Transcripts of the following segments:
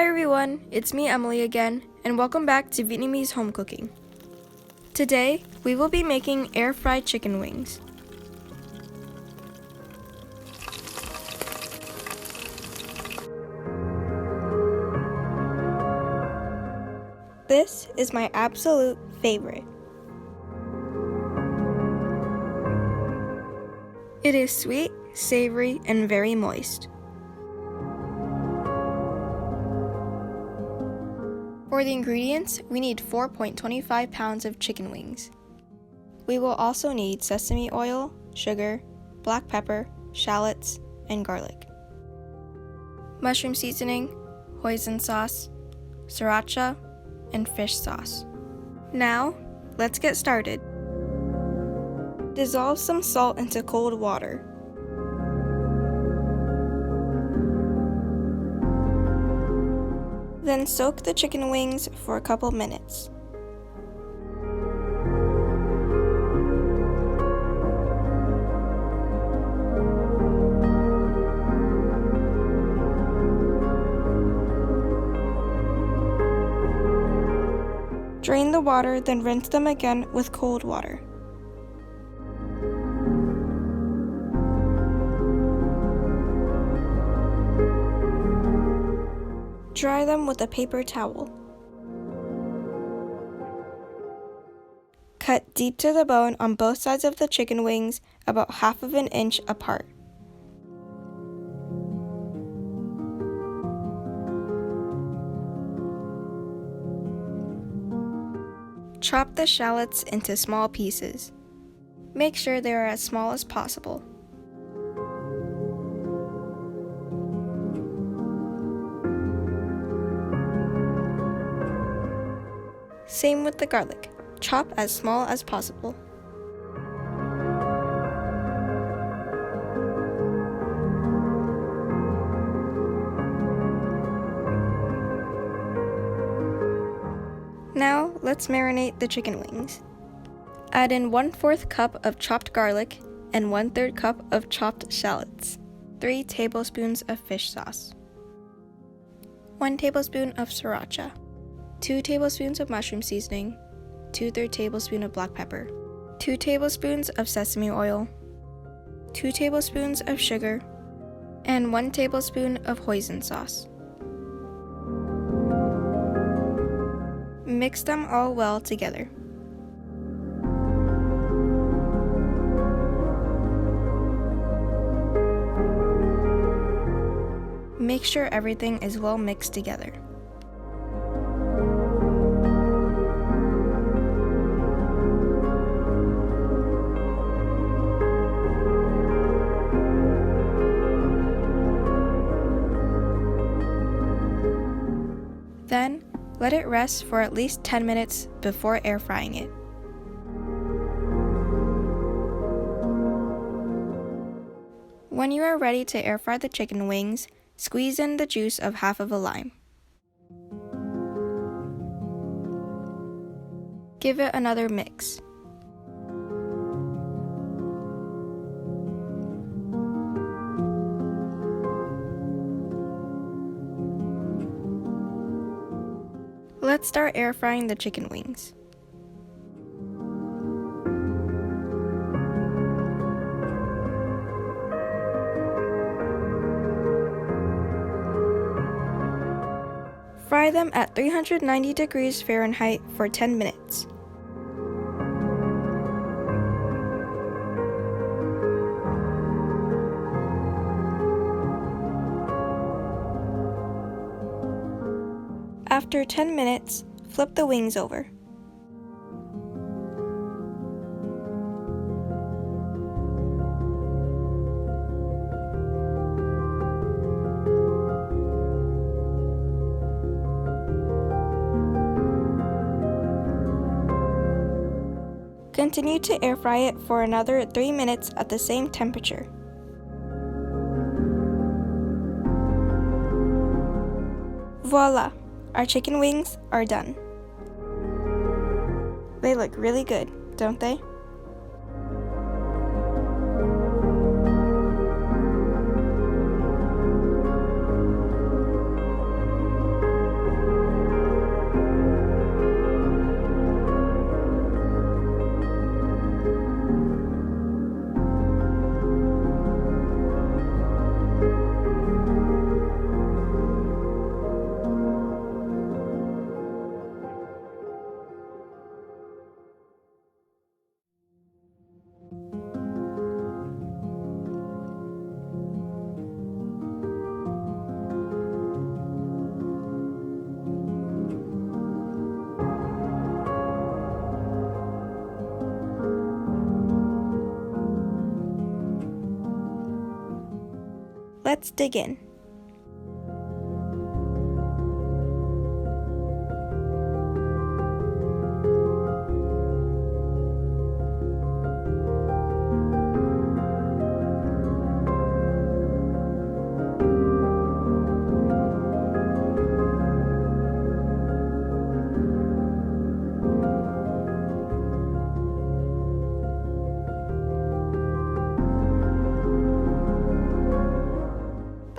Hi everyone, it's me Emily again, and welcome back to Vietnamese Home Cooking. Today, we will be making air-fried chicken wings. This is my absolute favorite. It is sweet, savory, and very moist. For the ingredients, we need 4.25 pounds of chicken wings. We will also need sesame oil, sugar, black pepper, shallots, and garlic. Mushroom seasoning, hoisin sauce, sriracha, and fish sauce. Now, let's get started. Dissolve some salt into cold water. Then soak the chicken wings for a couple minutes. Drain the water, then rinse them again with cold water. Dry them with a paper towel. Cut deep to the bone on both sides of the chicken wings, about half of an inch apart. Chop the shallots into small pieces. Make sure they are as small as possible. Same with the garlic. Chop as small as possible. Now, let's marinate the chicken wings. Add in 1/4 cup of chopped garlic and 1/3 cup of chopped shallots, 3 tablespoons of fish sauce, 1 tablespoon of sriracha, 2 tablespoons of mushroom seasoning, 2/3 tablespoons of black pepper, 2 tablespoons of sesame oil, 2 tablespoons of sugar, and 1 tablespoon of hoisin sauce. Mix them all well together. Make sure everything is well mixed together. Then, let it rest for at least 10 minutes before air frying it. When you are ready to air fry the chicken wings, squeeze in the juice of half of a lime. Give it another mix. Let's start air frying the chicken wings. Fry them at 390 degrees Fahrenheit for 10 minutes. After 10 minutes, flip the wings over. Continue to air fry it for another 3 minutes at the same temperature. Voila! Our chicken wings are done. They look really good, don't they? Let's dig in.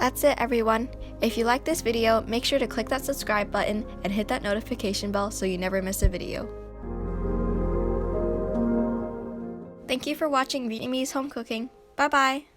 That's it, everyone. If you like this video, make sure to click that subscribe button and hit that notification bell so you never miss a video. Thank you for watching Vietnamese Home Cooking. Bye bye!